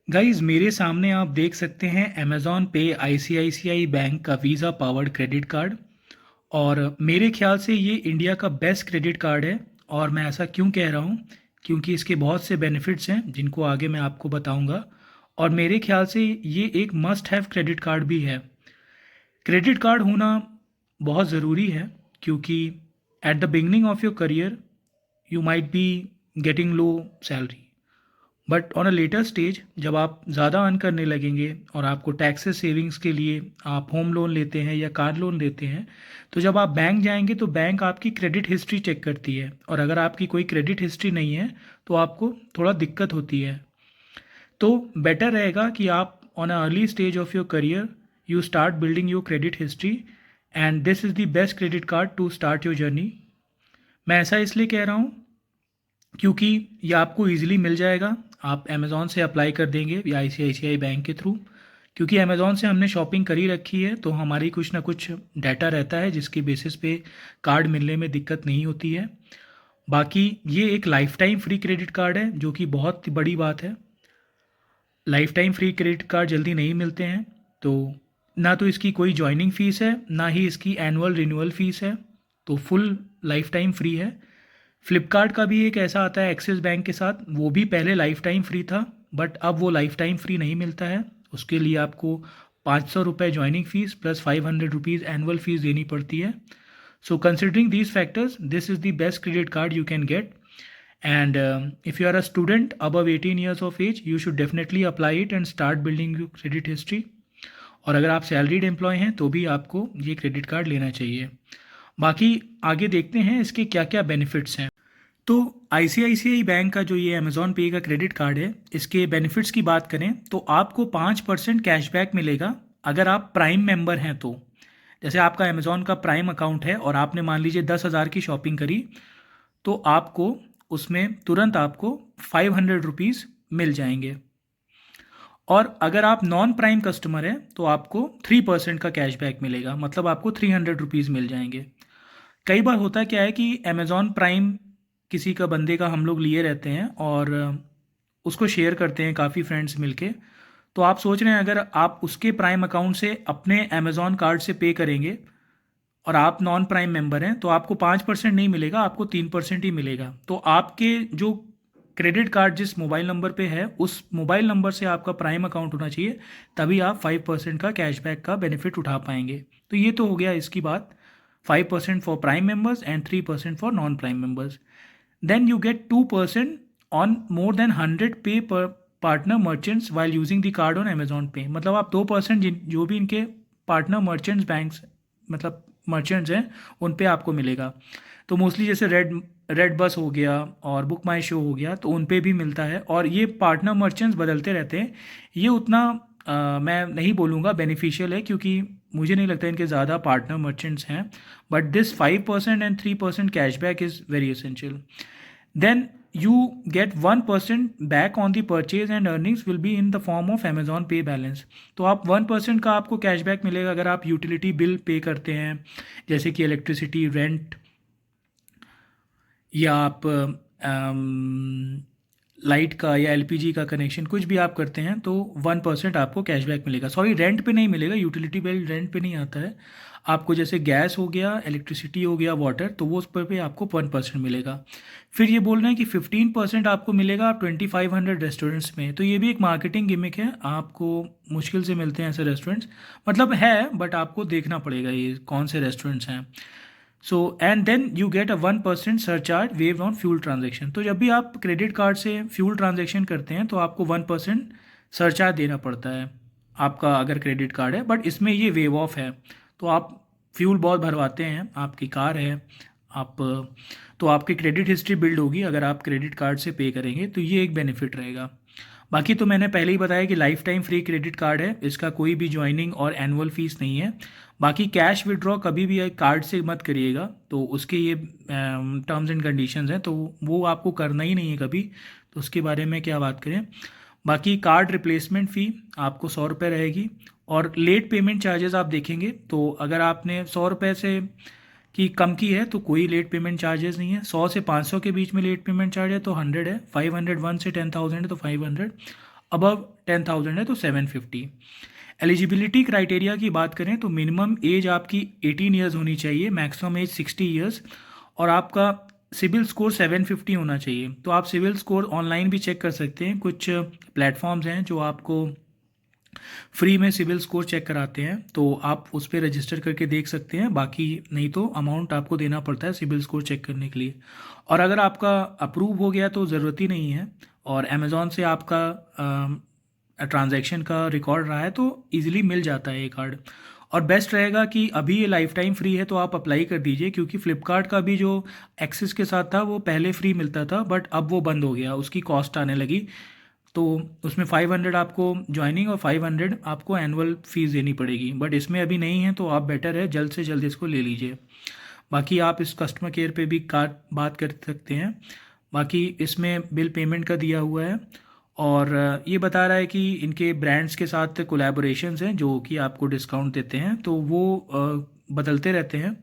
Guys मेरे सामने आप देख सकते हैं अमेज़ॉन पे आईसीआईसीआई बैंक का वीज़ा पावर्ड क्रेडिट कार्ड। और मेरे ख्याल से ये इंडिया का बेस्ट क्रेडिट कार्ड है। और मैं ऐसा क्यों कह रहा हूँ, क्योंकि इसके बहुत से बेनिफिट्स हैं जिनको आगे मैं आपको बताऊंगा। और मेरे ख्याल से ये एक मस्ट हैव क्रेडिट कार्ड भी है। क्रेडिट कार्ड होना बहुत ज़रूरी है, क्योंकि at the beginning of your career you might be getting low salary, but on a later stage जब आप ज़्यादा अर्न करने लगेंगे और आपको टैक्सेस सेविंग्स के लिए आप होम लोन लेते हैं या कार लोन लेते हैं, तो जब आप बैंक जाएंगे तो बैंक आपकी क्रेडिट हिस्ट्री चेक करती है। और अगर आपकी कोई क्रेडिट हिस्ट्री नहीं है तो आपको थोड़ा दिक्कत होती है। तो बेटर रहेगा कि आप on a early stage of your career you start building your credit history, and this is the best credit card to start your journey. मैं ऐसा इसलिए कह रहा हूँ क्योंकि ये आपको ईज़िली मिल जाएगा। आप अमेज़ॉन से अप्लाई कर देंगे या आईसीआईसीआई बैंक के थ्रू, क्योंकि अमेज़ॉन से हमने शॉपिंग करी रखी है तो हमारी कुछ ना कुछ डाटा रहता है जिसके बेसिस पे कार्ड मिलने में दिक्कत नहीं होती है। बाकी ये एक life time free credit card है जो कि बहुत बड़ी बात है। Life time free credit card जल्दी नहीं मिलते हैं। तो ना तो इसकी कोई जॉइनिंग फ़ीस है, ना ही इसकी एनुअल रिन्यूअल फ़ीस है। तो फुल लाइफ टाइम फ्री है। फ्लिपकार्ट का भी एक ऐसा आता है एक्सिस बैंक के साथ, वो भी पहले लाइफ टाइम फ्री था, बट अब वो लाइफ टाइम फ्री नहीं मिलता है। उसके लिए आपको 500 रुपये joining fees plus 500 rupees annual fees देनी पड़ती है। So considering these factors this is the best credit card you can get. And if you are a student above 18 years of age, you should definitely apply it and start building your credit history. और अगर आप salaried employee हैं तो भी आपको ये credit card लेना चाहिए। बाकी आगे देखते हैं इसके क्या क्या बेनिफिट्स हैं। तो आईसीआईसीआई बैंक का जो ये अमेज़ॉन पे का क्रेडिट कार्ड है, इसके बेनिफिट्स की बात करें तो आपको 5% कैशबैक मिलेगा अगर आप प्राइम मेंबर हैं तो। जैसे आपका अमेज़ॉन का प्राइम अकाउंट है और आपने मान लीजिए 10,000 की शॉपिंग करी, तो आपको उसमें तुरंत आपको 500 रुपीज़ मिल जाएंगे। और अगर आप नॉन प्राइम कस्टमर हैं तो आपको 3% का कैशबैक मिलेगा, मतलब आपको 300 रुपीज़ मिल जाएंगे। कई बार होता क्या है कि अमेज़ॉन प्राइम किसी का बंदे का हम लोग लिए रहते हैं और उसको शेयर करते हैं काफ़ी फ्रेंड्स मिलके। तो आप सोच रहे हैं अगर आप उसके प्राइम अकाउंट से अपने अमेज़ॉन कार्ड से पे करेंगे और आप नॉन प्राइम मेंबर हैं तो आपको 5% नहीं मिलेगा, आपको 3% ही मिलेगा। तो आपके जो क्रेडिट कार्ड जिस मोबाइल नंबर पे है उस मोबाइल नंबर से आपका प्राइम अकाउंट होना चाहिए, तभी आप 5% का कैशबैक का बेनिफिट उठा पाएंगे। तो ये तो हो गया इसकी बात। 5% for prime members and 3% for non prime members. Then you get 2% on more than 100 पे पर partner merchants while using the card on Amazon pay. मतलब आप 2% जो भी इनके पार्टनर मर्चेंट्स बैंक्स मतलब मर्चेंट्स हैं उन पे आपको मिलेगा। तो मोस्टली जैसे रेड रेड बस हो गया और बुक माई शो हो गया तो उन पे भी मिलता है। और ये पार्टनर मर्चेंट्स बदलते रहते हैं। ये उतना मैं नहीं बोलूँगा बेनिफिशियल है, क्योंकि मुझे नहीं लगता इनके ज़्यादा पार्टनर मर्चेंट्स हैं। But this 5% and 3% cashback is very essential. Then you get 1% back on the purchase and earnings will be in the form of Amazon Pay balance। तो आप 1% का आपको कैशबैक मिलेगा अगर आप यूटिलिटी बिल पे करते हैं, जैसे कि इलेक्ट्रिसिटी रेंट, या आप लाइट का या एलपीजी का कनेक्शन कुछ भी आप करते हैं तो 1% आपको कैशबैक मिलेगा। सॉरी, रेंट पे नहीं मिलेगा, यूटिलिटी बिल रेंट पे नहीं आता है। आपको जैसे गैस हो गया, इलेक्ट्रिसिटी हो गया, वाटर, तो वो उस पर पे आपको 1% मिलेगा। फिर ये बोल रहे हैं कि 15% आपको मिलेगा आप 2500 रेस्टोरेंट्स में। तो ये भी एक मार्केटिंग गिमिक है, आपको मुश्किल से मिलते हैं ऐसे रेस्टोरेंट्स, मतलब है बट आपको देखना पड़ेगा ये कौन से रेस्टोरेंट्स हैं। So and then you get a 1% surcharge waive on fuel transaction. तो जब भी आप क्रेडिट कार्ड से फ्यूल ट्रांजेक्शन करते हैं तो आपको 1% सरचार्ज देना पड़ता है आपका अगर क्रेडिट कार्ड है, बट इसमें ये वेव ऑफ है। तो आप फ्यूल बहुत भरवाते हैं, आपकी कार है, आप तो आपकी क्रेडिट हिस्ट्री बिल्ड होगी अगर आप क्रेडिट कार्ड से पे करेंगे, तो ये एक बेनिफिट रहेगा। बाकी तो मैंने पहले ही बताया कि life time free credit card है, इसका कोई भी ज्वाइनिंग और एनुअल फीस नहीं है। बाकी कैश विड्रॉ कभी भी कार्ड से मत करिएगा, तो उसके ये टर्म्स एंड कंडीशंस हैं, तो वो आपको करना ही नहीं है कभी, तो उसके बारे में क्या बात करें। बाकी कार्ड रिप्लेसमेंट फ़ी आपको 100 रुपये रहेगी। और लेट पेमेंट चार्जेस आप देखेंगे तो अगर आपने 100 रुपये से की कम की है तो कोई लेट पेमेंट चार्जेस नहीं है। 100 से 500 के बीच में लेट पेमेंट चार्ज है तो 100 है, 501 से 10,000 है तो 500। अबव 10,000 है तो 750। एलिजिबिलिटी क्राइटेरिया की बात करें तो मिनिमम एज आपकी 18 ईयर्स होनी चाहिए, मैक्सिमम एज 60 ईयर्स, और आपका सिविल स्कोर 750 होना चाहिए। तो आप सिविल स्कोर ऑनलाइन भी चेक कर सकते हैं, कुछ प्लेटफॉर्म्स हैं जो आपको फ्री में सिविल स्कोर चेक कराते हैं, तो आप उस पर रजिस्टर करके देख सकते हैं। बाकी नहीं तो अमाउंट आपको देना पड़ता है सिविल स्कोर चेक करने के लिए। और अगर आपका अप्रूव हो गया तो ज़रूरत ही नहीं है, और अमेज़ॉन से आपका ट्रांजैक्शन का रिकॉर्ड रहा है तो इजीली मिल जाता है ये कार्ड। और बेस्ट रहेगा कि अभी ये लाइफ टाइम फ्री है तो आप अप्लाई कर दीजिए, क्योंकि फ़्लिपकार्ट का भी जो एक्सेस के साथ था वो पहले फ्री मिलता था, बट अब वो बंद हो गया, उसकी कॉस्ट आने लगी। तो उसमें 500 आपको ज्वाइनिंग और 500 आपको एनुअल फ़ीस देनी पड़ेगी, बट इसमें अभी नहीं है, तो आप बेटर है जल्द से जल्द इसको ले लीजिए। बाकी आप इस कस्टमर केयर पे भी कार बात कर सकते हैं। बाकी इसमें बिल पेमेंट का दिया हुआ है, और ये बता रहा है कि इनके ब्रांड्स के साथ कोलैबोरेशंस हैं जो कि आपको डिस्काउंट देते हैं, तो वो बदलते रहते हैं।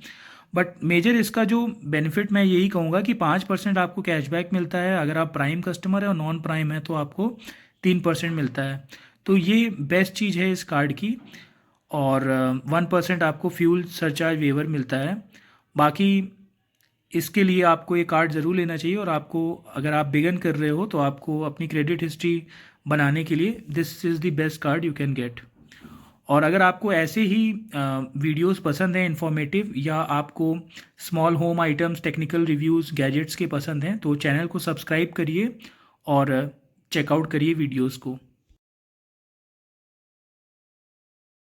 बट मेजर इसका जो बेनिफिट मैं यही कहूँगा कि 5% आपको कैशबैक मिलता है अगर आप प्राइम कस्टमर है, और नॉन प्राइम है तो आपको 3% मिलता है। तो ये बेस्ट चीज़ है इस कार्ड की। और 1% आपको फ्यूल सरचार्ज वेवर मिलता है। बाकी इसके लिए आपको ये कार्ड ज़रूर लेना चाहिए, और आपको अगर आप बिगन कर रहे हो तो आपको अपनी क्रेडिट हिस्ट्री बनाने के लिए this is the best card you can get. और अगर आपको ऐसे ही वीडियोस पसंद हैं इन्फॉर्मेटिव, या आपको small home items, technical reviews, gadgets के पसंद हैं, तो चैनल को सब्सक्राइब करिए और चेकआउट करिए वीडियोस को।